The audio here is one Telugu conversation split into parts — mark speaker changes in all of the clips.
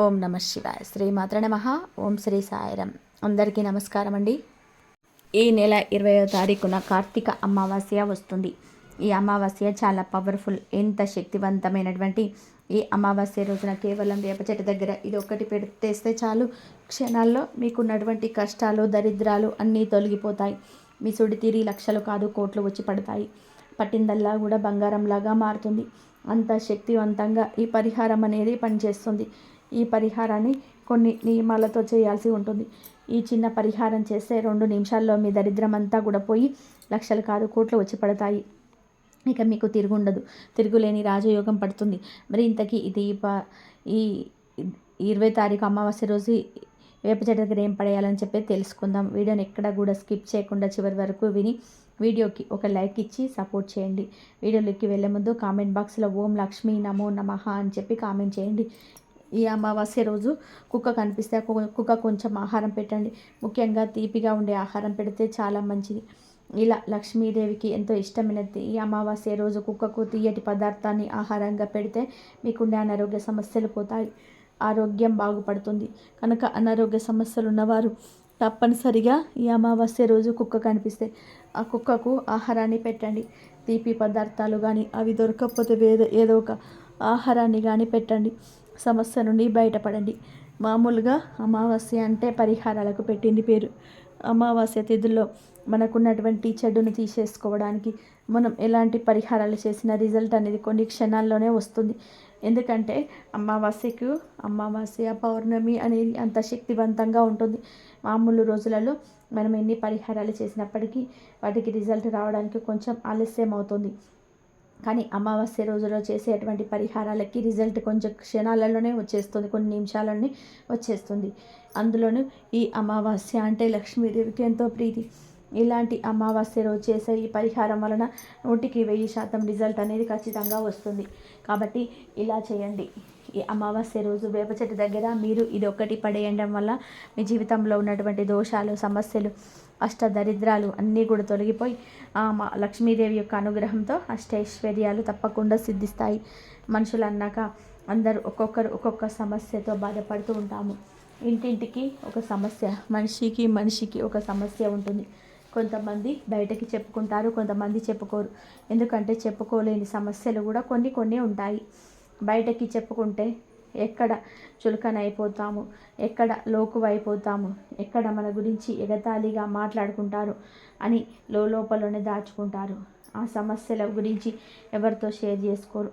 Speaker 1: ఓం నమ శివాయ. శ్రీమాత్ర నమః. ఓం శ్రీ సాయిరం. అందరికీ నమస్కారం అండి. ఈ నెల 20వ తారీఖున కార్తీక అమావాస్య వస్తుంది. ఈ అమావాస్య చాలా పవర్ఫుల్, ఎంత శక్తివంతమైనటువంటి ఈ అమావాస్య రోజున కేవలం వేప చెట్టు దగ్గర ఇది ఒక్కటి పెట్టేస్తే చాలు, క్షణాల్లో మీకున్నటువంటి కష్టాలు దరిద్రాలు అన్నీ తొలగిపోతాయి. మీ సుడి తీరి లక్షలు కాదు కోట్లు వచ్చి పడతాయి. పట్టిందల్లా కూడా బంగారంలాగా మారుతుంది. అంత శక్తివంతంగా ఈ పరిహారం అనేది పనిచేస్తుంది. ఈ పరిహారాన్ని కొన్ని నియమాలతో చేయాల్సి ఉంటుంది. ఈ చిన్న పరిహారం చేస్తే 2 నిమిషాల్లో మీ దరిద్రం అంతా కూడా పోయి లక్షలు కాదు కోట్లు వచ్చి పడతాయి. ఇక మీకు తిరుగుండదు, తిరుగులేని రాజయోగం పడుతుంది. మరి ఇంతకీ ఈ 20 తారీఖు అమావాస్య రోజు వేప చెట్టు దగ్గర ఏం పడేయాలని చెప్పి తెలుసుకుందాం. వీడియోని ఎక్కడ కూడా స్కిప్ చేయకుండా చివరి వరకు విని వీడియోకి ఒక లైక్ ఇచ్చి సపోర్ట్ చేయండి. వీడియోలోకి వెళ్ళే ముందు కామెంట్ బాక్స్లో ఓం లక్ష్మీ నమో నమః అని చెప్పి కామెంట్ చేయండి. ఈ అమావాస్య రోజు కుక్క కనిపిస్తే కుక్క కొంచెం ఆహారం పెట్టండి. ముఖ్యంగా తీపిగా ఉండే ఆహారం పెడితే చాలా మంచిది. ఇలా లక్ష్మీదేవికి ఎంతో ఇష్టమైనది ఈ అమావాస్య రోజు కుక్కకు తీయటి పదార్థాన్ని ఆహారంగా పెడితే మీకుండే అనారోగ్య సమస్యలు పోతాయి, ఆరోగ్యం బాగుపడుతుంది. కనుక అనారోగ్య సమస్యలు ఉన్నవారు తప్పనిసరిగా ఈ అమావాస్య రోజు కుక్క కనిపిస్తే ఆ కుక్కకు ఆహారాన్ని పెట్టండి. తీపి పదార్థాలు కానీ అవి దొరకకపోతే ఏదో ఒక ఆహారాన్ని కానీ పెట్టండి. సమస్య నుండి బయటపడండి. మామూలుగా అమావాస్య అంటే పరిహారాలకు పెట్టింది పేరు. అమావాస్య తిథుల్లో మనకున్నటువంటి చెడును తీసేసుకోవడానికి మనం ఎలాంటి పరిహారాలు చేసిన రిజల్ట్ అనేది కొన్ని క్షణాల్లోనే వస్తుంది. ఎందుకంటే అమావాస్య పౌర్ణమి అనేది అంత శక్తివంతంగా ఉంటుంది. మామూలు రోజులలో మనం ఎన్ని పరిహారాలు చేసినప్పటికీ వాటికి రిజల్ట్ రావడానికి కొంచెం ఆలస్యం అవుతుంది. కానీ అమావాస్య రోజులో చేసేటువంటి పరిహారాలకి రిజల్ట్ కొంచెం క్షణాలలోనే వచ్చేస్తుంది, కొన్ని నిమిషాలనే వచ్చేస్తుంది. అందులోనూ ఈ అమావాస్య అంటే లక్ష్మీదేవికి ఎంతో ప్రీతి. ఇలాంటి అమావాస్య రోజు చేసే ఈ పరిహారం వలన 100కి 1000% రిజల్ట్ అనేది ఖచ్చితంగా వస్తుంది. కాబట్టి ఇలా చేయండి. ఈ అమావాస్య రోజు వేప చెట్టు దగ్గర మీరు ఇది ఒక్కటి పడేయడం వల్ల మీ జీవితంలో ఉన్నటువంటి దోషాలు సమస్యలు అష్టదరిద్రాలు అన్నీ కూడా తొలగిపోయి మా లక్ష్మీదేవి యొక్క అనుగ్రహంతో అష్టైశ్వర్యాలు తప్పకుండా సిద్ధిస్తాయి. మనుషులు అన్నాక అందరూ ఒక్కొక్క సమస్యతో బాధపడుతూ ఉంటాము. ఇంటింటికి ఒక సమస్య, మనిషికి ఒక సమస్య ఉంటుంది. కొంతమంది బయటకి చెప్పుకుంటారు, కొంతమంది చెప్పుకోరు. ఎందుకంటే చెప్పుకోలేని సమస్యలు కూడా కొన్ని ఉంటాయి. బయటకి చెప్పుకుంటే ఎక్కడ చులకనైపోతాము, ఎక్కడ లోకువైపోతాము, ఎక్కడ మన గురించి ఎగతాళిగా మాట్లాడుకుంటారు అని లోపలనే దాచుకుంటారు. ఆ సమస్యల గురించి ఎవరితో షేర్ చేసుకోరు.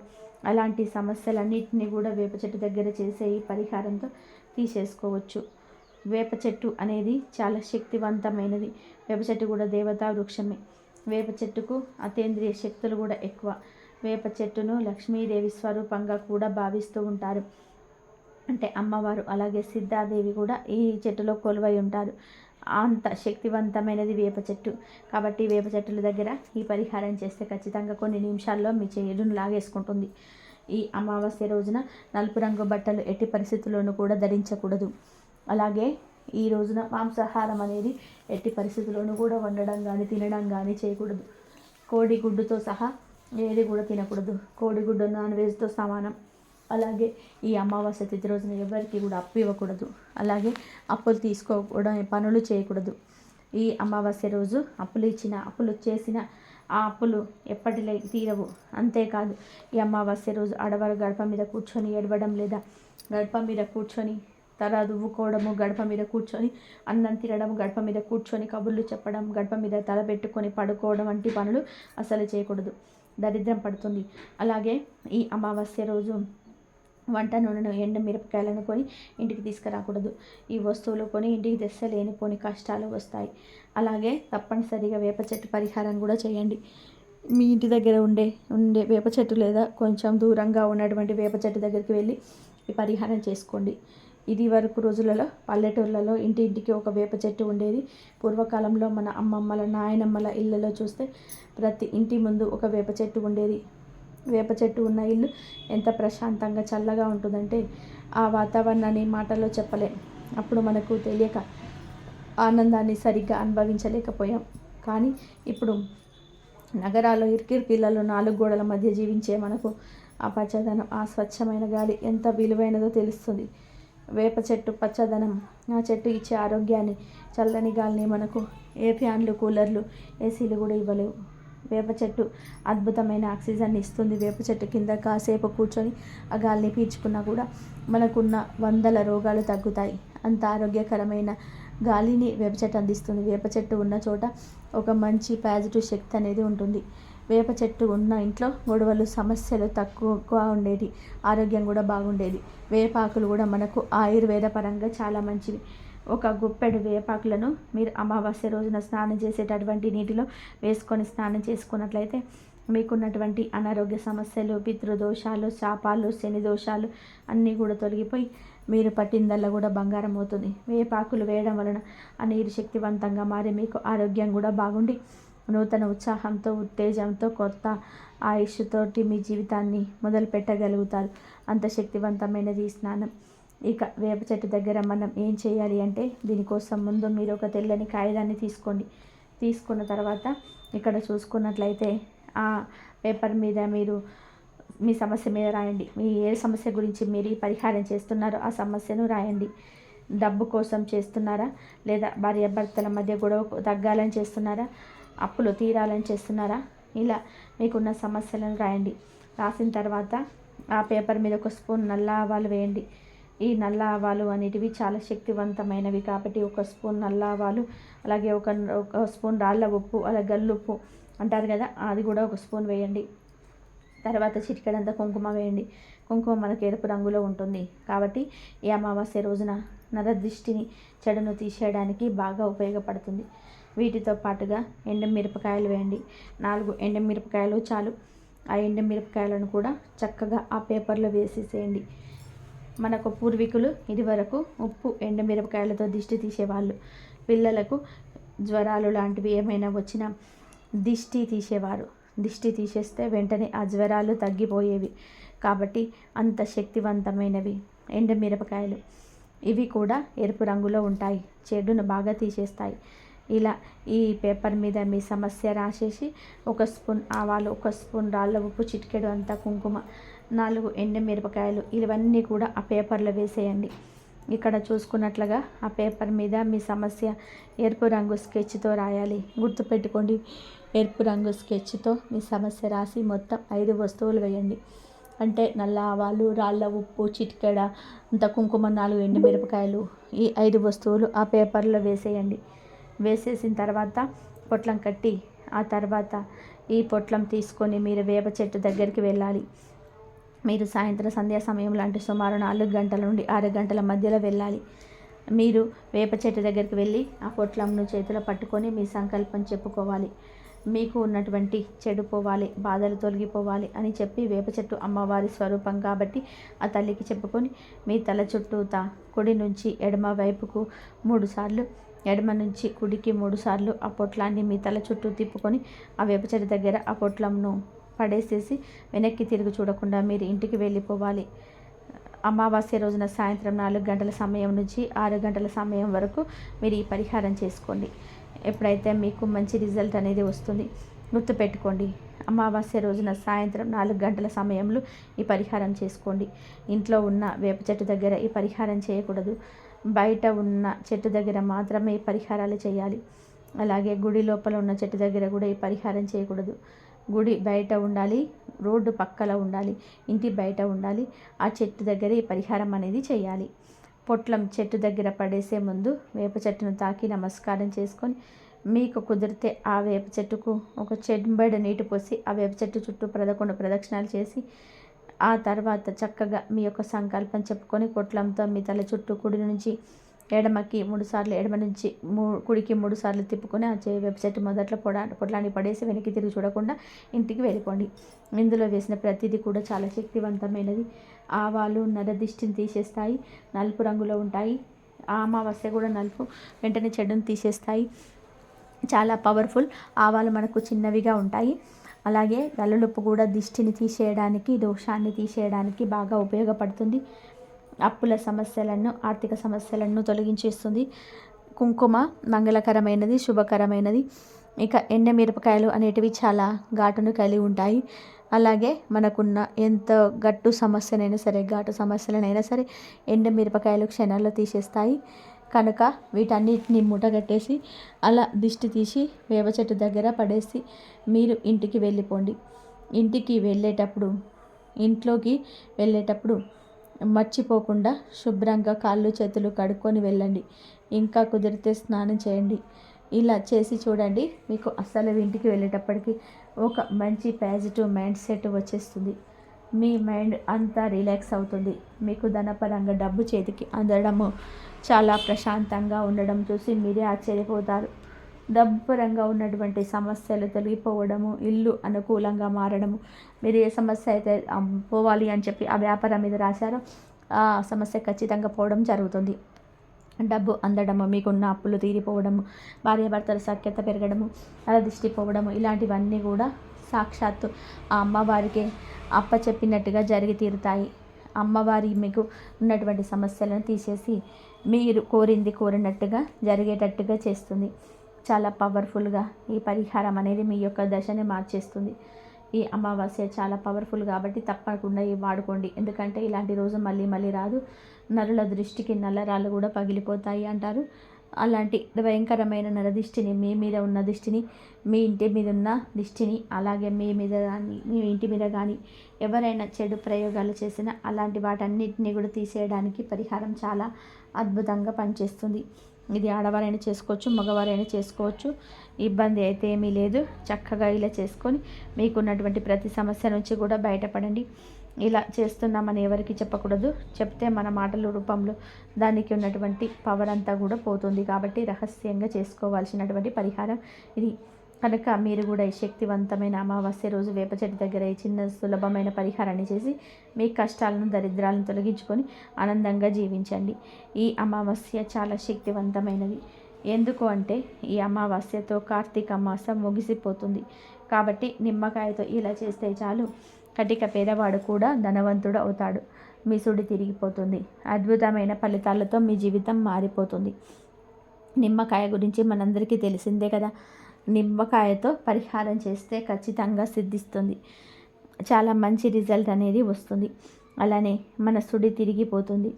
Speaker 1: అలాంటి సమస్యలన్నింటినీ కూడా వేప చెట్టు దగ్గర చేసే ఈ పరిహారంతో తీసేసుకోవచ్చు. వేప చెట్టు అనేది చాలా శక్తివంతమైనది. వేప చెట్టు కూడా దేవతా వృక్షమే. వేప చెట్టుకు అతీంద్రియ శక్తులు కూడా ఎక్కువ. వేప చెట్టును లక్ష్మీదేవి స్వరూపంగా కూడా భావిస్తూ ఉంటారు. అంటే అమ్మవారు, అలాగే సిద్ధాదేవి కూడా ఈ చెట్టులో కొలువై ఉంటారు. అంత శక్తివంతమైనది వేప చెట్టు. కాబట్టి వేప చెట్టుల దగ్గర ఈ పరిహారం చేస్తే ఖచ్చితంగా కొన్ని నిమిషాల్లో మీ చేడును లాగేసుకుంటుంది. ఈ అమావాస్య రోజున నలుపు రంగు బట్టలు ఎట్టి పరిస్థితుల్లోనూ కూడా ధరించకూడదు. అలాగే ఈ రోజున మాంసాహారం అనేది ఎట్టి పరిస్థితుల్లోనూ కూడా వండడం కానీ తినడం కానీ చేయకూడదు. కోడిగుడ్డుతో సహా ఏది కూడా తినకూడదు. కోడిగుడ్డు నాన్ వెజ్తో సమానం. అలాగే ఈ అమావాస్య తిథి రోజున ఎవరికి కూడా అప్పు ఇవ్వకూడదు. అలాగే అప్పులు తీసుకోకూడదు, పనులు చేయకూడదు. ఈ అమావాస్య రోజు అప్పులు చేసిన ఆ అప్పులు ఎప్పటిలే తీరవు. అంతేకాదు ఈ అమావాస్య రోజు ఆడవారు గడప మీద కూర్చొని ఏడవడం, లేదా గడప మీద కూర్చొని తల దువ్వుకోవడము, గడప మీద కూర్చొని అన్నం తినడం, గడప మీద కూర్చొని కబుర్లు చెప్పడం, గడప మీద తల పెట్టుకొని పడుకోవడం వంటి పనులు అసలు చేయకూడదు. దరిద్రం పడుతుంది. అలాగే ఈ అమావాస్య రోజు వంట నూనెను, ఎండు మిరపకాయలను కొని ఇంటికి తీసుకురాకూడదు. ఈ వస్తువులు కొని ఇంటికి తెస్తే లేనిపోని కష్టాలు వస్తాయి. అలాగే తప్పనిసరిగా వేప చెట్టు పరిహారం కూడా చేయండి. మీ ఇంటి దగ్గర ఉండే వేప చెట్టు లేదా కొంచెం దూరంగా ఉన్నటువంటి వేప చెట్టు దగ్గరికి వెళ్ళి ఈ పరిహారం చేసుకోండి. ఇది వరకు రోజులలో పల్లెటూళ్ళలో ఇంటింటికి ఒక వేప చెట్టు ఉండేది. పూర్వకాలంలో మన అమ్మమ్మల నాయనమ్మల ఇళ్ళలో చూస్తే ప్రతి ఇంటి ముందు ఒక వేప చెట్టు ఉండేది. వేప చెట్టు ఉన్న ఇల్లు ఎంత ప్రశాంతంగా చల్లగా ఉంటుందంటే ఆ వాతావరణాన్ని మాటల్లో చెప్పలేం. అప్పుడు మనకు తెలియక ఆనందాన్ని సరిగ్గా అనుభవించలేకపోయాం. కానీ ఇప్పుడు నగరాల్లో ఇరుకిరుకిళ్ళలో 4 గోడల మధ్య జీవించే మనకు ఆ పచ్చదనం, ఆ స్వచ్ఛమైన గాలి ఎంత విలువైనదో తెలుస్తుంది. వేప చెట్టు పచ్చదనం, ఆ చెట్టు ఇచ్చే ఆరోగ్యాన్ని, చల్లని గాలిని మనకు ఏ ఫ్యాన్లు, కూలర్లు, ఏసీలు కూడా ఇవ్వలేవు. వేప చెట్టు అద్భుతమైన ఆక్సిజన్ ఇస్తుంది. వేప చెట్టు కింద కాసేపు కూర్చొని ఆ గాలిని పీల్చుకున్నా కూడా మనకున్న 100 రోగాలు తగ్గుతాయి. అంత ఆరోగ్యకరమైన గాలిని వేప చెట్టు అందిస్తుంది. వేప చెట్టు ఉన్న చోట ఒక మంచి పాజిటివ్ శక్తి అనేది ఉంటుంది. వేప చెట్టు ఉన్న ఇంట్లో గొడవలు, సమస్యలు తక్కువగా ఉండేది, ఆరోగ్యం కూడా బాగుండేది. వేపాకులు కూడా మనకు ఆయుర్వేద పరంగా చాలా మంచివి. ఒక గుప్పెడు వేపాకులను మీరు అమావాస్య రోజున స్నానం చేసేటటువంటి నీటిలో వేసుకొని స్నానం చేసుకున్నట్లయితే మీకున్నటువంటి అనారోగ్య సమస్యలు, పితృదోషాలు, శాపాలు, శని దోషాలు అన్నీ కూడా తొలగిపోయి మీరు పట్టిందల్లా కూడా బంగారం అవుతుంది. వేపాకులు వేయడం వలన ఆ నీరు శక్తివంతంగా మారి మీకు ఆరోగ్యం కూడా బాగుండి నూతన ఉత్సాహంతో, ఉత్తేజంతో, కొత్త ఆయుష్తోటి మీ జీవితాన్ని మొదలు పెట్టగలుగుతారు. అంత శక్తివంతమైనది ఈ స్నానం. ఇక వేప చెట్టు దగ్గర మనం ఏం చేయాలి అంటే, దీనికోసం ముందు మీరు ఒక తెల్లని కాగితాన్ని తీసుకోండి. తీసుకున్న తర్వాత ఇక్కడ చూసుకున్నట్లయితే ఆ పేపర్ మీద మీరు మీ సమస్య మీద రాయండి. మీ ఏ సమస్య గురించి మీరు ఈ పరిహారం చేస్తున్నారో ఆ సమస్యను రాయండి. డబ్బు కోసం చేస్తున్నారా, లేదా భార్యాభర్తల మధ్య గొడవ తగ్గాలని చేస్తున్నారా, అప్పులు తీరాలని చేస్తున్నారా, ఇలా మీకున్న సమస్యలను రాయండి. రాసిన తర్వాత ఆ పేపర్ మీద ఒక స్పూన్ నల్ల ఆవాలు వేయండి. ఈ నల్ల ఆవాలు అనేటివి చాలా శక్తివంతమైనవి కాబట్టి ఒక స్పూన్ నల్ల ఆవాలు, అలాగే ఒక స్పూన్ రాళ్ళ ఉప్పు, అలా గల్లుప్పు అంటారు కదా, అది కూడా ఒక స్పూన్ వేయండి. తర్వాత చిటికెడంతా కుంకుమ వేయండి. కుంకుమ మనకు ఎరుపు రంగులో ఉంటుంది కాబట్టి ఈ అమావాస్య రోజున నరదృష్టిని, చెడును తీసేయడానికి బాగా ఉపయోగపడుతుంది. వీటితో పాటుగా ఎండుమిరపకాయలు వేయండి. 4 ఎండుమిరపకాయలు చాలు. ఆ ఎండుమిరపకాయలను కూడా చక్కగా ఆ పేపర్లో వేసేసేయండి. మనకు పూర్వీకులు ఇదివరకు ఉప్పు, ఎండుమిరపకాయలతో దిష్టి తీసేవాళ్ళు. పిల్లలకు జ్వరాలు లాంటివి ఏమైనా వచ్చినా దిష్టి తీసేవారు. దిష్టి తీసేస్తే వెంటనే ఆ జ్వరాలు తగ్గిపోయేవి. కాబట్టి అంత శక్తివంతమైనవి ఎండుమిరపకాయలు. ఇవి కూడా ఎరుపు రంగులో ఉంటాయి, చెడును బాగా తీసేస్తాయి. ఇలా ఈ పేపర్ మీద మీ సమస్య రాసేసి ఒక స్పూన్ ఆవాలు, ఒక స్పూన్ రాళ్ళ ఉప్పు, చిటికెడు అంత కుంకుమ, 4 ఎండుమిరపకాయలు ఇవన్నీ కూడా ఆ పేపర్లో వేసేయండి. ఇక్కడ చూసుకున్నట్లుగా ఆ పేపర్ మీద మీ సమస్య ఎరుపు రంగు స్కెచ్తో రాయాలి. గుర్తుపెట్టుకోండి, ఎరుపు రంగు స్కెచ్తో మీ సమస్య రాసి మొత్తం 5 వస్తువులు వేయండి. అంటే నల్ల ఆవాలు, రాళ్ళ ఉప్పు, చిటికెడ అంత కుంకుమ, 4 ఎండుమిరపకాయలు, ఈ 5 వస్తువులు ఆ పేపర్లో వేసేయండి. వేసేసిన తర్వాత పొట్లం కట్టి ఆ తర్వాత ఈ పొట్లం తీసుకొని మీరు వేప చెట్టు దగ్గరికి వెళ్ళాలి. మీరు సాయంత్రం సంధ్యా సమయంలో అంటే సుమారు 4 గంటల నుండి 6 గంటల మధ్యలో వెళ్ళాలి. మీరు వేప చెట్టు దగ్గరికి వెళ్ళి ఆ పొట్లంను చేతిలో పట్టుకొని మీ సంకల్పం చెప్పుకోవాలి. మీకు ఉన్నటువంటి చెడు పోవాలి, బాధలు తొలగిపోవాలి అని చెప్పి, వేప చెట్టు అమ్మవారి స్వరూపం కాబట్టి ఆ తల్లికి చెప్పుకొని మీ తల చుట్టూతా కుడి నుంచి ఎడమ వైపుకు 3 సార్లు, ఎడమ నుంచి కుడికి 3 సార్లు ఆ పొట్లాన్ని మీ తల చుట్టూ తిప్పుకొని ఆ వేప చెట్టు దగ్గర ఆ పొట్లంను పడేసేసి వెనక్కి తిరిగి చూడకుండా మీరు ఇంటికి వెళ్ళిపోవాలి. అమావాస్య రోజున సాయంత్రం 4 గంటల సమయం నుంచి 6 గంటల సమయం వరకు మీరు ఈ పరిహారం చేసుకోండి. ఎప్పుడైతే మీకు మంచి రిజల్ట్ అనేది వస్తుంది. గుర్తుపెట్టుకోండి, అమావాస్య రోజున సాయంత్రం 4 గంటల సమయంలో ఈ పరిహారం చేసుకోండి. ఇంట్లో ఉన్న వేప చెట్టు దగ్గర ఈ పరిహారం చేయకూడదు. బయట ఉన్న చెట్టు దగ్గర మాత్రమే ఈ పరిహారాలు చేయాలి. అలాగే గుడి లోపల ఉన్న చెట్టు దగ్గర కూడా ఈ పరిహారం చేయకూడదు. గుడి బయట ఉండాలి, రోడ్డు పక్కల ఉండాలి, ఇంటి బయట ఉండాలి. ఆ చెట్టు దగ్గర ఈ పరిహారం అనేది చేయాలి. పొట్లం చెట్టు దగ్గర పడేసే ముందు వేప చెట్టును తాకి నమస్కారం చేసుకొని, మీకు కుదిరితే ఆ వేప చెట్టుకు ఒక చెంబెడు నీటి పోసి ఆ వేప చెట్టు చుట్టూ 11 ప్రదక్షిణాలు చేసి ఆ తర్వాత చక్కగా మీ యొక్క సంకల్పం చెప్పుకొని పొట్లంతో మీ తల చుట్టూ కుడి నుంచి ఎడమకి 3 సార్లు, ఎడమ నుంచి కుడికి 3 సార్లు తిప్పుకొని ఆ వేప చెట్టు మొదట్లో పొట్లాన్ని పడేసి వెనక్కి తిరిగి చూడకుండా ఇంటికి వెళ్ళిపోండి. ఇందులో వేసిన ప్రతిదీ కూడా చాలా శక్తివంతమైనది. ఆవాలు నరదిష్టిని తీసేస్తాయి, నలుపు రంగులో ఉంటాయి. ఆ అమావాస్య కూడా నలుపు, వెంటనే చెడును తీసేస్తాయి. చాలా పవర్ఫుల్. ఆవాలు మనకు చిన్నవిగా ఉంటాయి. అలాగే వెల్లుల్లిప్పు కూడా దిష్టిని తీసేయడానికి, దోషాన్ని తీసేయడానికి బాగా ఉపయోగపడుతుంది. అప్పుల సమస్యలను, ఆర్థిక సమస్యలను తొలగించేస్తుంది. కుంకుమ మంగళకరమైనది, శుభకరమైనది. ఇక ఎండుమిరపకాయలు అనేటివి చాలా ఘాటును కలిగి ఉంటాయి. అలాగే మనకున్న ఎంత గట్టు సమస్యనైనా సరే, ఘాటు సమస్యలనైనా సరే ఎండుమిరపకాయలు క్షణాల్లో తీసేస్తాయి. కనుక వీటన్నిటిని మూటగట్టేసి అలా దిష్టి తీసి వేప చెట్టు దగ్గర పడేసి మీరు ఇంటికి వెళ్ళిపోండి. ఇంట్లోకి వెళ్ళేటప్పుడు మర్చిపోకుండా శుభ్రంగా కాళ్ళు చేతులు కడుక్కొని వెళ్ళండి. ఇంకా కుదిరితే స్నానం చేయండి. ఇలా చేసి చూడండి. మీకు అసలు ఇంటికి వెళ్ళేటప్పటికి ఒక మంచి పాజిటివ్ మైండ్ సెట్ వచ్చేస్తుంది. మీ మైండ్ అంతా రిలాక్స్ అవుతుంది. మీకు ధనపరంగా డబ్బు చేతికి అందడము, చాలా ప్రశాంతంగా ఉండడం చూసి మీరే ఆశ్చర్యపోతారు. డబ్బు పరంగా ఉన్నటువంటి సమస్యలు తొలగిపోవడము, ఇల్లు అనుకూలంగా మారడము, మీరు ఏ సమస్య అయితే పోవాలి అని చెప్పి ఆ వ్యాపారం మీద రాశారో ఆ సమస్య ఖచ్చితంగా పోవడం జరుగుతుంది. డబ్బు అందడము, మీకున్న అప్పులు తీరిపోవడము, భార్యాభర్తల సఖ్యత పెరగడము, దిష్టి పోవడము, ఇలాంటివన్నీ కూడా సాక్షాత్తు ఆ అమ్మవారికి అప్పచెప్పినట్టుగా జరిగి తీరుతాయి. అమ్మవారి మీకు ఉన్నటువంటి సమస్యలను తీసేసి మీరు కోరినట్టుగా జరిగేటట్టుగా చేస్తుంది. చాలా పవర్ఫుల్గా ఈ పరిహారం అనేది మీ యొక్క దశని మార్చేస్తుంది. ఈ అమావాస్య చాలా పవర్ఫుల్ కాబట్టి తప్పకుండా ఇవి వాడుకోండి. ఎందుకంటే ఇలాంటి రోజు మళ్ళీ మళ్ళీ రాదు. నరుల దృష్టికి నల్లరాళ్ళు కూడా పగిలిపోతాయి అంటారు. అలాంటి భయంకరమైన నరదిష్టిని, మీ మీద ఉన్న దిష్టిని, మీ ఇంటి మీద ఉన్న దిష్టిని, అలాగే మీ మీద కానీ మీ ఇంటి మీద కానీ ఎవరైనా చెడు ప్రయోగాలు చేసినా అలాంటి వాటన్నిటిని కూడా తీసేయడానికి పరిహారం చాలా అద్భుతంగా పనిచేస్తుంది. ఇది ఆడవారైనా చేసుకోవచ్చు, మగవారైనా చేసుకోవచ్చు. ఇబ్బంది అయితే ఏమీ లేదు. చక్కగా ఇలా చేసుకొని మీకున్నటువంటి ప్రతి సమస్య నుంచి కూడా బయటపడండి. ఇలా చేస్తున్నామని ఎవరికి చెప్పకూడదు. చెప్తే మన మాటల రూపంలో దానికి ఉన్నటువంటి పవర్ అంతా కూడా పోతుంది. కాబట్టి రహస్యంగా చేసుకోవాల్సినటువంటి పరిహారం ఇది. కనుక మీరు కూడా ఈ శక్తివంతమైన అమావాస్య రోజు వేప చెట్టు దగ్గర ఈ చిన్న సులభమైన పరిహారాన్ని చేసి మీ కష్టాలను, దరిద్రాలను తొలగించుకొని ఆనందంగా జీవించండి. ఈ అమావాస్య చాలా శక్తివంతమైనది. ఎందుకు అంటే ఈ అమావాస్యతో కార్తీక మాసం ముగిసిపోతుంది. కాబట్టి నిమ్మకాయతో ఇలా చేస్తే చాలు, కటిక పేదవాడు కూడా ధనవంతుడు అవుతాడు. మీ సుడి తిరిగిపోతుంది. అద్భుతమైన ఫలితాలతో మీ జీవితం మారిపోతుంది. నిమ్మకాయ గురించి మనందరికీ తెలిసిందే కదా. నిమ్మకాయతో పరిహారం చేస్తే ఖచ్చితంగా సిద్ధిస్తుంది. చాలా మంచి రిజల్ట్ అనేది వస్తుంది. అలానే మన సుడి తిరిగిపోతుంది.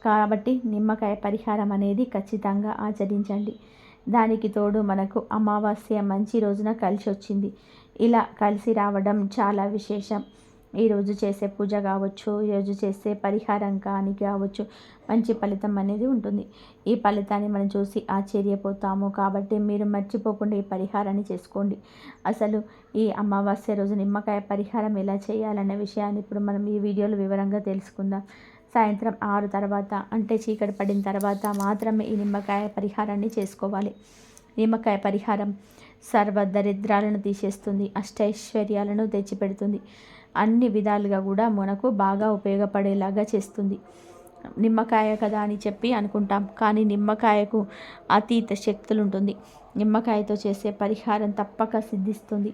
Speaker 1: కాబట్టి నిమ్మకాయ పరిహారం అనేది ఖచ్చితంగా ఆచరించండి. దానికి తోడు మనకు అమావాస్య మంచి రోజున కలిసి వచ్చింది. ఇలా కలిసి రావడం చాలా విశేషం. ఈరోజు చేసే పూజ కావచ్చు, ఈరోజు చేసే పరిహారం కానీ కావచ్చు, మంచి ఫలితం అనేది ఉంటుంది. ఈ ఫలితాన్ని మనం చూసి ఆశ్చర్యపోతాము. కాబట్టి మీరు మర్చిపోకుండా ఈ పరిహారాన్ని చేసుకోండి. అసలు ఈ అమావాస్య రోజు నిమ్మకాయ పరిహారం ఎలా చేయాలన్న విషయాన్ని ఇప్పుడు మనం ఈ వీడియోలో వివరంగా తెలుసుకుందాం. సాయంత్రం 6 తర్వాత, అంటే చీకటి పడిన తర్వాత మాత్రమే ఈ నిమ్మకాయ పరిహారాన్ని చేసుకోవాలి. నిమ్మకాయ పరిహారం సర్వ దరిద్రాలను తీసేస్తుంది, అష్టైశ్వర్యాలను తెచ్చిపెడుతుంది. అన్ని విధాలుగా కూడా మనకు బాగా ఉపయోగపడేలాగా చేస్తుంది. నిమ్మకాయ కదా అని చెప్పి అనుకుంటాం, కానీ నిమ్మకాయకు అతీత శక్తులు ఉంటుంది. నిమ్మకాయతో చేసే పరిహారం తప్పక సిద్ధిస్తుంది.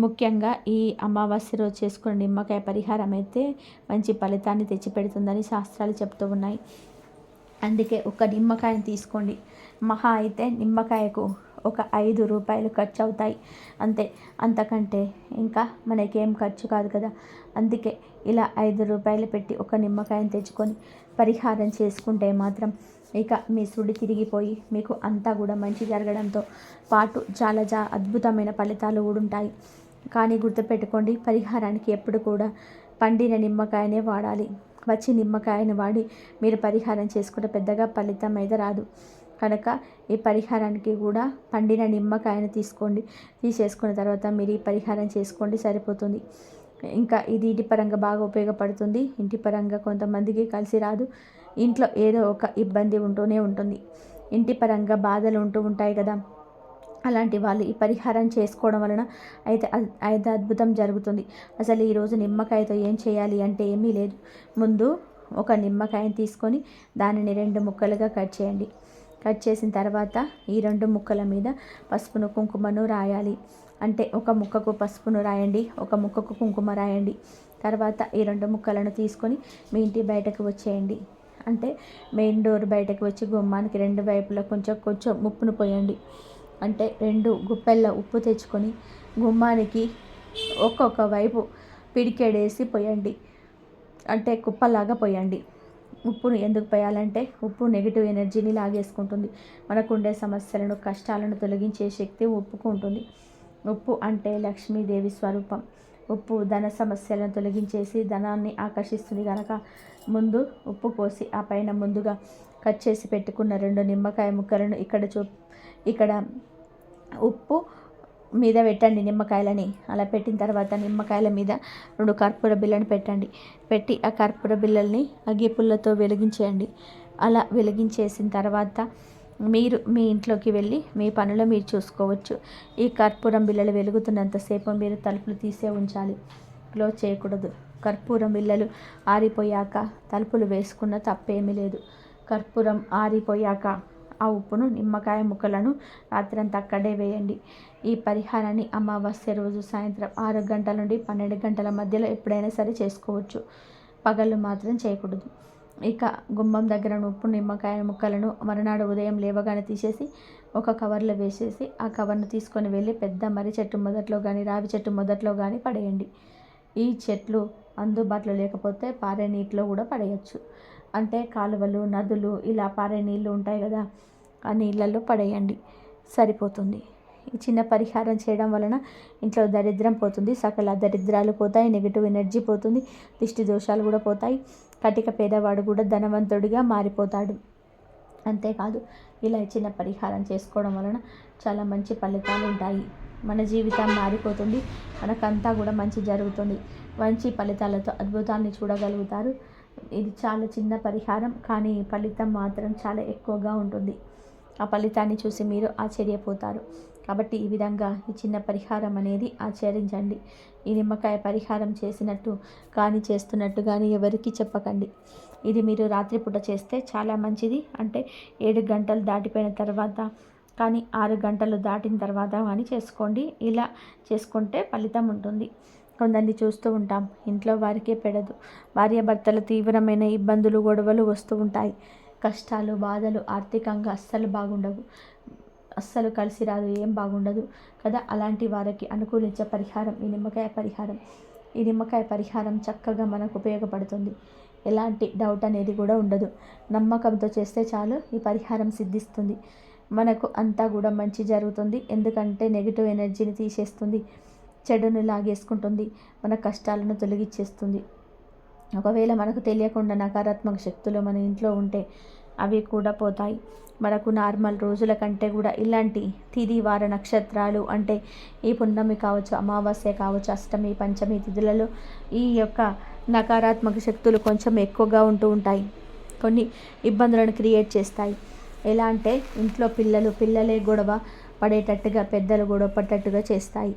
Speaker 1: ముఖ్యంగా ఈ అమావాస్య రోజు చేసుకున్న నిమ్మకాయ పరిహారం అయితే మంచి ఫలితాన్ని తెచ్చిపెడుతుందని శాస్త్రాలు చెప్తూ ఉన్నాయి. అందుకే ఒక నిమ్మకాయను తీసుకోండి. మహా అయితే నిమ్మకాయకు ఒక 5 రూపాయలు ఖర్చు అవుతాయి అంతే. అంతకంటే ఇంకా మనకేం ఖర్చు కాదు కదా. అందుకే ఇలా 5 రూపాయలు పెట్టి ఒక నిమ్మకాయను తెచ్చుకొని పరిహారం చేసుకుంటే మాత్రం ఇక మీ సుడి తిరిగిపోయి మీకు అంతా కూడా మంచి జరగడంతో పాటు చాలా అద్భుతమైన ఫలితాలు కూడా ఉంటాయి. కానీ గుర్తుపెట్టుకోండి, పరిహారానికి ఎప్పుడు కూడా పండిన నిమ్మకాయనే వాడాలి. వచ్చి నిమ్మకాయని వాడి మీరు పరిహారం చేసుకుంటే పెద్దగా ఫలితం అయితే రాదు. కనుక ఈ పరిహారానికి కూడా పండిన నిమ్మకాయను తీసేసుకున్న తర్వాత మీరు ఈ పరిహారం చేసుకోండి, సరిపోతుంది. ఇంకా ఇది ఇంటి పరంగా బాగా ఉపయోగపడుతుంది. ఇంటి పరంగా కొంతమందికి కలిసి రాదు. ఇంట్లో ఏదో ఒక ఇబ్బంది ఉంటూనే ఉంటుంది. ఇంటి పరంగా బాధలు ఉంటూ ఉంటాయి కదా. అలాంటి వాళ్ళు ఈ పరిహారం చేసుకోవడం వలన అయితే అద్భుతం జరుగుతుంది. అసలు ఈరోజు నిమ్మకాయతో ఏం చేయాలి అంటే ఏమీ లేదు. ముందు ఒక నిమ్మకాయని తీసుకొని దానిని 2 ముక్కలుగా కట్ చేయండి. కట్ చేసిన తర్వాత ఈ 2 ముక్కల మీద పసుపును, కుంకుమను రాయాలి. అంటే ఒక ముక్కకు పసుపును రాయండి, ఒక ముక్కకు కుంకుమ రాయండి. తర్వాత ఈ 2 ముక్కలను తీసుకొని మీ ఇంటి బయటకు వచ్చేయండి. అంటే మెయిన్ డోర్ బయటకు వచ్చి గుమ్మానికి 2 వైపులా కొంచెం ఉప్పును పోయండి. అంటే 2 గుప్పెళ్ళ ఉప్పు తెచ్చుకొని గుమ్మానికి ఒక్కొక్క వైపు పిడికెడేసి పోయండి, అంటే కుప్పలాగా పోయండి. ఉప్పును ఎందుకు పోయాలంటే ఉప్పు నెగిటివ్ ఎనర్జీని లాగేసుకుంటుంది. మనకు ఉండే సమస్యలను, కష్టాలను తొలగించే శక్తి ఉప్పుకు ఉంటుంది. ఉప్పు అంటే లక్ష్మీదేవి స్వరూపం. ఉప్పు ధన సమస్యలను తొలగించేసి ధనాన్ని ఆకర్షిస్తుంది కనుక ముందు ఉప్పు పోసి ఆ పైన ముందుగా కట్ చేసి పెట్టుకున్న 2 నిమ్మకాయ ముక్కలను ఇక్కడ ఉప్పు మీద పెట్టండి నిమ్మకాయలని. అలా పెట్టిన తర్వాత నిమ్మకాయల మీద 2 కర్పూర బిళ్ళను పెట్టండి. పెట్టి ఆ కర్పూర బిళ్ళల్ని అగ్గిపుల్లతో వెలిగించేయండి. అలా వెలిగించేసిన తర్వాత మీరు మీ ఇంట్లోకి వెళ్ళి మీ పనులు మీరు చూసుకోవచ్చు. ఈ కర్పూరం బిళ్ళలు వెలుగుతున్నంతసేపు మీరు తలుపులు తీసే ఉంచాలి, క్లోజ్ చేయకూడదు. కర్పూరం బిళ్ళలు ఆరిపోయాక తలుపులు వేసుకున్న తప్పేమీ లేదు. కర్పూరం ఆరిపోయాక ఆ ఉప్పును, నిమ్మకాయ ముక్కలను రాత్రంతా అక్కడే వేయండి. ఈ పరిహారాన్ని అమావాస్య రోజు సాయంత్రం 6 గంటల నుండి 12 గంటల మధ్యలో ఎప్పుడైనా సరే చేసుకోవచ్చు. పగళ్ళు మాత్రం చేయకూడదు. ఇక గుమ్మం దగ్గర ఉప్పు, నిమ్మకాయ ముక్కలను మరునాడు ఉదయం లేవగానే తీసేసి ఒక కవర్లో వేసేసి ఆ కవర్ను తీసుకొని వెళ్ళి పెద్ద మర్రి చెట్టు మొదట్లో కానీ, రావి చెట్టు మొదట్లో కానీ పడేయండి. ఈ చెట్లు అందుబాటులో లేకపోతే పారే నీటిలో కూడా పడేయచ్చు. అంటే కాలువలు, నదులు ఇలా పారే నీళ్ళు ఉంటాయి కదా, ఆ నీళ్ళల్లో పడేయండి, సరిపోతుంది. ఈ చిన్న పరిహారం చేయడం వలన ఇంట్లో దరిద్రం పోతుంది, సకల దరిద్రాలు పోతాయి, నెగిటివ్ ఎనర్జీ పోతుంది, దిష్టి దోషాలు కూడా పోతాయి. కటిక పేదవాడు కూడా ధనవంతుడిగా మారిపోతాడు. అంతేకాదు ఇలా చిన్న పరిహారం చేసుకోవడం వలన చాలా మంచి ఫలితాలు ఉంటాయి. మన జీవితం మారిపోతుంది, మనకంతా కూడా మంచి జరుగుతుంది. మంచి ఫలితాలతో అద్భుతాన్ని చూడగలుగుతారు. ఇది చాలా చిన్న పరిహారం, కానీ ఫలితం మాత్రం చాలా ఎక్కువగా ఉంటుంది. ఆ ఫలితాన్ని చూసి మీరు ఆశ్చర్యపోతారు. కాబట్టి ఈ విధంగా ఈ చిన్న పరిహారం అనేది ఆచరించండి. ఈ నిమ్మకాయ పరిహారం చేసినట్టు కానీ, చేస్తున్నట్టు కానీ ఎవరికి చెప్పకండి. ఇది మీరు రాత్రిపూట చేస్తే చాలా మంచిది. అంటే 7 గంటలు దాటిపోయిన తర్వాత కానీ, 6 గంటలు దాటిన తర్వాత కానీ చేసుకోండి. ఇలా చేసుకుంటే ఫలితం ఉంటుంది. కొందరిని చూస్తూ ఉంటాం, ఇంట్లో వారికే పెడదు. భార్యాభర్తల తీవ్రమైన ఇబ్బందులు, గొడవలు వస్తూ ఉంటాయి. కష్టాలు, బాధలు, ఆర్థికంగా అస్సలు బాగుండవు, అస్సలు కలిసి రాదు, ఏం బాగుండదు కదా. అలాంటి వారికి అనుకూలించే పరిహారం ఈ నిమ్మకాయ పరిహారం. ఈ నిమ్మకాయ పరిహారం చక్కగా మనకు ఉపయోగపడుతుంది. ఎలాంటి డౌట్ అనేది కూడా ఉండదు. నమ్మకంతో చేస్తే చాలు, ఈ పరిహారం సిద్ధిస్తుంది. మనకు అంతా కూడా మంచి జరుగుతుంది. ఎందుకంటే నెగిటివ్ ఎనర్జీని తీసేస్తుంది, చెడును లాగేసుకుంటుంది, మన కష్టాలను తొలగించేస్తుంది. ఒకవేళ మనకు తెలియకుండా నకారాత్మక శక్తులు మన ఇంట్లో ఉంటే అవి కూడా పోతాయి. మనకు నార్మల్ రోజుల కంటే కూడా ఇలాంటి తిథి, వార, నక్షత్రాలు అంటే ఈ పున్నమి కావచ్చు, అమావాస్య కావచ్చు, అష్టమి, పంచమి తిథులలో ఈ యొక్క నకారాత్మక శక్తులు కొంచెం ఎక్కువగా ఉంటూ ఉంటాయి. కొన్ని ఇబ్బందులను క్రియేట్ చేస్తాయి. ఎలా అంటే ఇంట్లో పిల్లలే గొడవ పడేటట్టుగా, పెద్దలు గొడవ పడేటట్టుగా చేస్తాయి.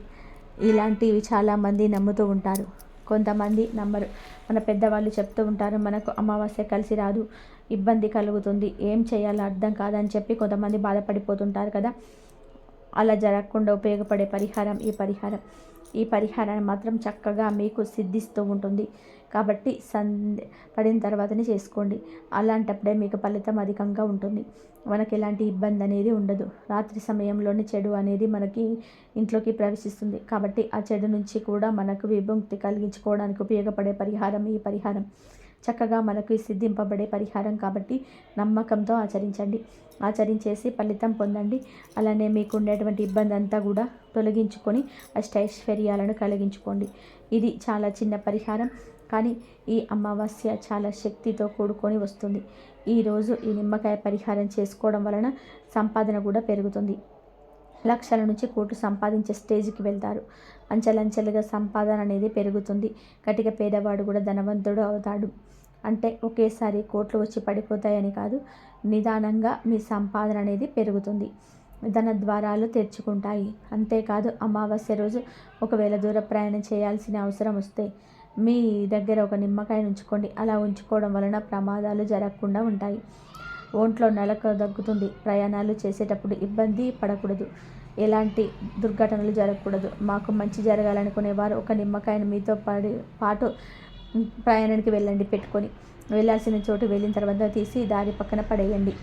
Speaker 1: ఇలాంటివి చాలామంది నమ్ముతూ ఉంటారు, కొంతమంది నమ్మరు. మన పెద్దవాళ్ళు చెప్తూ ఉంటారు, మనకు అమావాస్య కలిసి రాదు, ఇబ్బంది కలుగుతుంది, ఏం చేయాలో అర్థం కాదని చెప్పి కొంతమంది బాధపడిపోతుంటారు కదా. అలా జరగకుండా ఉపయోగపడే పరిహారం ఈ పరిహారం. ఈ పరిహారాన్ని మాత్రం చక్కగా మీకు సిద్ధిస్తూ ఉంటుంది. కాబట్టి పడిన తర్వాతనే చేసుకోండి. అలాంటప్పుడే మీకు ఫలితం అధికంగా ఉంటుంది. మనకి ఎలాంటి ఇబ్బంది అనేది ఉండదు. రాత్రి సమయంలోని చెడు అనేది మనకి ఇంట్లోకి ప్రవేశిస్తుంది. కాబట్టి ఆ చెడు నుంచి కూడా మనకు విముక్తి కలిగించుకోవడానికి ఉపయోగపడే పరిహారం ఈ పరిహారం. చక్కగా మనకు సిద్ధింపబడే పరిహారం కాబట్టి నమ్మకంతో ఆచరించండి. ఆచరించేసి ఫలితం పొందండి. అలానే మీకు ఉండేటువంటి ఇబ్బంది అంతా కూడా తొలగించుకొని అష్టైశ్వర్యాలను కలిగించుకోండి. ఇది చాలా చిన్న పరిహారం, కానీ ఈ అమావాస్య చాలా శక్తితో కూడుకొని వస్తుంది. ఈరోజు ఈ నిమ్మకాయ పరిహారం చేసుకోవడం వలన సంపాదన కూడా పెరుగుతుంది. లక్షల నుంచి కోట్లు సంపాదించే స్టేజ్కి వెళ్తారు. అంచెలంచెలుగా సంపాదన అనేది పెరుగుతుంది. కటిక పేదవాడు కూడా ధనవంతుడు అవుతాడు. అంటే ఒకేసారి కోట్లు వచ్చి పడిపోతాయని కాదు, నిదానంగా మీ సంపాదన అనేది పెరుగుతుంది. ధన ద్వారాలు తెరుచుకుంటాయి. అంతేకాదు అమావాస్య రోజు ఒకవేళ దూర ప్రయాణం చేయాల్సిన అవసరం వస్తే మీ దగ్గర ఒక నిమ్మకాయను ఉంచుకోండి. అలా ఉంచుకోవడం వలన ప్రమాదాలు జరగకుండా ఉంటాయి. ఒంట్లో నలక దగ్గుతుంది, ప్రయాణాలు చేసేటప్పుడు ఇబ్బంది పడకూడదు, ఎలాంటి దుర్ఘటనలు జరగకూడదు. మాకు మంచి జరగాలనుకునేవారు ఒక నిమ్మకాయను మీతో పాటు ప్రయాణానికి వెళ్ళండి. పెట్టుకొని వెళ్ళాల్సిన చోటు వెళ్ళిన తర్వాత తీసి దారి పక్కన పడేయండి.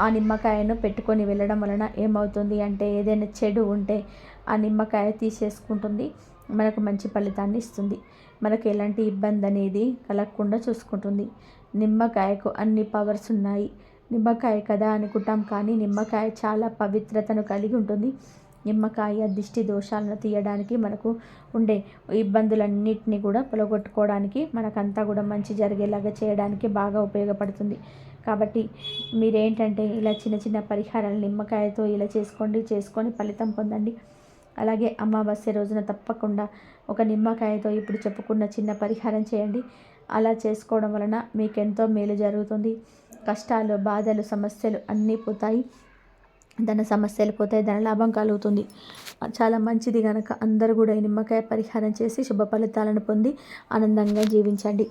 Speaker 1: ఆ నిమ్మకాయను పెట్టుకొని వెళ్ళడం వలన ఏమవుతుంది అంటే ఏదైనా చెడు ఉంటే ఆ నిమ్మకాయ తీసేసుకుంటుంది, మనకు మంచి ఫలితాన్ని ఇస్తుంది. మనకు ఎలాంటి ఇబ్బంది అనేది కలగకుండా చూసుకుంటుంది. నిమ్మకాయకు అన్ని పవర్స్ ఉన్నాయి. నిమ్మకాయ కదా అనుకుంటాం, కానీ నిమ్మకాయ చాలా పవిత్రతను కలిగి ఉంటుంది. నిమ్మకాయ దిష్టి దోషాలను తీయడానికి, మనకు ఉండే ఇబ్బందులన్నిటిని కూడా పొలగొట్టుకోవడానికి, మనకంతా కూడా మంచి జరిగేలాగా చేయడానికి బాగా ఉపయోగపడుతుంది. కాబట్టి మీరేంటంటే ఇలా చిన్న చిన్న పరిహారాలు నిమ్మకాయతో ఇలా చేసుకొని ఫలితం పొందండి. అలాగే అమావాస్య రోజున తప్పకుండా ఒక నిమ్మకాయతో ఇప్పుడు చెప్పుకున్న చిన్న పరిహారం చేయండి. అలా చేసుకోవడం వలన మీకెంతో మేలు జరుగుతుంది. కష్టాలు, బాధలు, సమస్యలు అన్నీ పోతాయి. ధన సమస్యలు పోతాయి, ధనలాభం కలుగుతుంది. చాలా మంచిది కనుక అందరూ కూడా ఈ నిమ్మకాయ పరిహారం చేసి శుభ ఫలితాలను పొంది ఆనందంగా జీవించండి.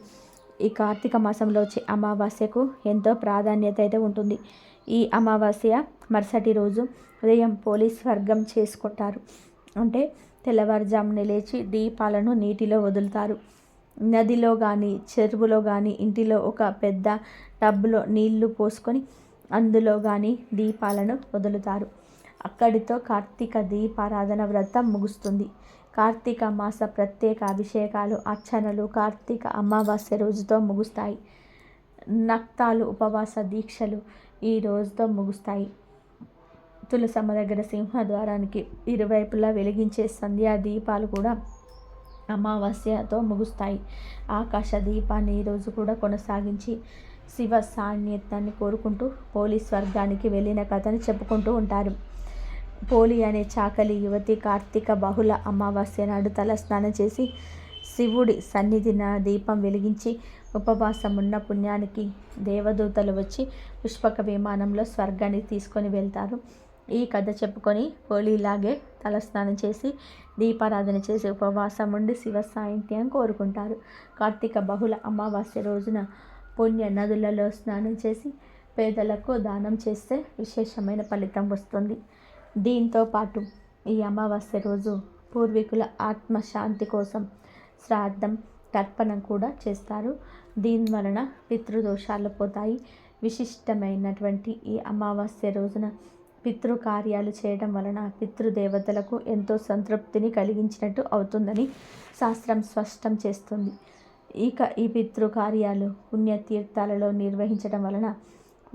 Speaker 1: ఈ కార్తీక మాసంలో వచ్చే అమావాస్యకు ఎంతో ప్రాధాన్యత అయితే ఉంటుంది. ఈ అమావాస్య మరుసటి రోజు ఉదయం పోలీస్ వర్గం చేసుకుంటారు. అంటే తెల్లవారుజామున లేచి దీపాలను నీటిలో వదులుతారు. నదిలో కానీ, చెరువులో కానీ, ఇంటిలో ఒక పెద్ద టబ్లో నీళ్లు పోసుకొని అందులో కానీ దీపాలను వదులుతారు. అక్కడితో కార్తీక దీపారాధన వ్రతం ముగుస్తుంది. కార్తీక మాస ప్రత్యేక అభిషేకాలు, అర్చనలు కార్తీక అమావాస్య రోజుతో ముగుస్తాయి. నక్తాలు, ఉపవాస దీక్షలు ఈ రోజుతో ముగుస్తాయి. తులసమ్మ దగ్గర సింహద్వారానికి ఇరువైపులా వెలిగించే సంధ్యా దీపాలు కూడా అమావాస్యతో ముగుస్తాయి. ఆకాశ దీపాన్ని ఈరోజు కూడా కొనసాగించి శివ సాన్నిధ్యాన్ని కోరుకుంటూ పోలీస్ వర్గానికి వెళ్ళిన కథని చెప్పుకుంటూ ఉంటారు. పోలి అనే చాకలి యువతి కార్తీక బహుళ అమావాస్య నాడు తల స్నానం చేసి శివుడి సన్నిధిన దీపం వెలిగించి ఉపవాసం ఉన్న పుణ్యానికి దేవదూతలు వచ్చి పుష్పక విమానంలో స్వర్గానికి తీసుకొని వెళ్తారు. ఈ కథ చెప్పుకొని పోలీలాగే తలస్నానం చేసి దీపారాధన చేసి ఉపవాసం ఉండి శివ సాహిత్యం కోరుకుంటారు. కార్తీక బహుళ అమావాస్య రోజున పుణ్య నదులలో స్నానం చేసి పేదలకు దానం చేస్తే విశేషమైన ఫలితం వస్తుంది. దీంతో పాటు ఈ అమావాస్య రోజు పూర్వీకుల ఆత్మశాంతి కోసం శ్రాద్ధం, తర్పణం కూడా చేస్తారు. దీని వలన పితృదోషాలు పోతాయి. విశిష్టమైనటువంటి ఈ అమావాస్య రోజున పితృకార్యాలు చేయడం వలన పితృదేవతలకు ఎంతో సంతృప్తిని కలిగించినట్టు అవుతుందని శాస్త్రం స్పష్టం చేస్తుంది. ఇక ఈ పితృకార్యాలు పుణ్యతీర్థాలలో నిర్వహించడం వలన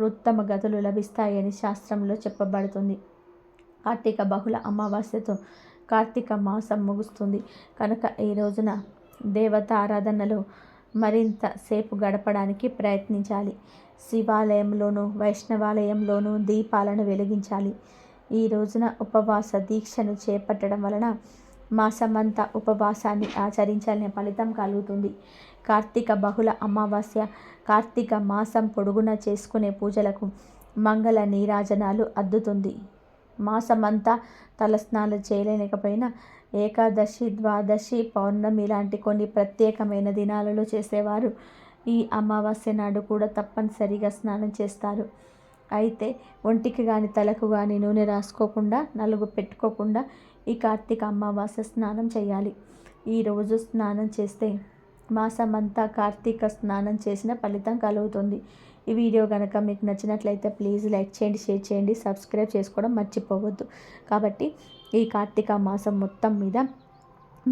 Speaker 1: ఉత్తమ గతులు లభిస్తాయని శాస్త్రంలో చెప్పబడుతుంది. కార్తీక బహుళ అమావాస్యతో కార్తీక మాసం ముగుస్తుంది కనుక ఈ రోజున దేవత ఆరాధనలో మరింత సేపు గడపడానికి ప్రయత్నించాలి. శివాలయంలోనూ వైష్ణవాలయంలోనూ దీపాలను వెలిగించాలి. ఈ రోజున ఉపవాస దీక్షను చేపట్టడం వలన మాసమంతా ఉపవాసాన్ని ఆచరించాలనే ఫలితం కలుగుతుంది. కార్తీక బహుళ అమావాస్య కార్తీక మాసం పొడుగున చేసుకునే పూజలకు మంగళ నీరాజనాలు అద్దుతుంది. మాసమంతా తలస్నానం చేయలేకపోయినా ఏకాదశి, ద్వాదశి, పౌర్ణమి లాంటి కొన్ని ప్రత్యేకమైన దినాలలో చేసేవారు ఈ అమావాస్య నాడు కూడా తప్పనిసరిగా స్నానం చేస్తారు. అయితే ఒంటికి కానీ తలకు కానీ నూనె రాసుకోకుండా, నలుగు పెట్టుకోకుండా ఈ కార్తీక అమావాస్య స్నానం చేయాలి. ఈరోజు స్నానం చేస్తే మాసమంతా కార్తీక స్నానం చేసిన ఫలితం కలుగుతుంది. ఈ వీడియో కనుక మీకు నచ్చినట్లయితే ప్లీజ్ లైక్ చేయండి, షేర్ చేయండి, సబ్స్క్రైబ్ చేసుకోవడం మర్చిపోవద్దు. కాబట్టి ఈ కార్తీక మాసం మొత్తం మీద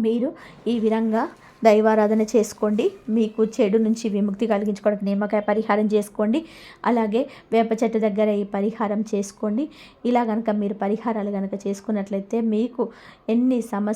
Speaker 1: మీరు ఈ విధంగా దైవారాధన చేసుకోండి. మీకు చెడు నుంచి విముక్తి కలిగించుకోవడానికి నిమ్మకాయ పరిహారం చేసుకోండి. అలాగే వేప చెట్టు దగ్గర ఈ పరిహారం చేసుకోండి. ఇలా కనుక మీరు పరిహారాలు కనుక చేసుకున్నట్లయితే మీకు ఎన్ని సమస్యలు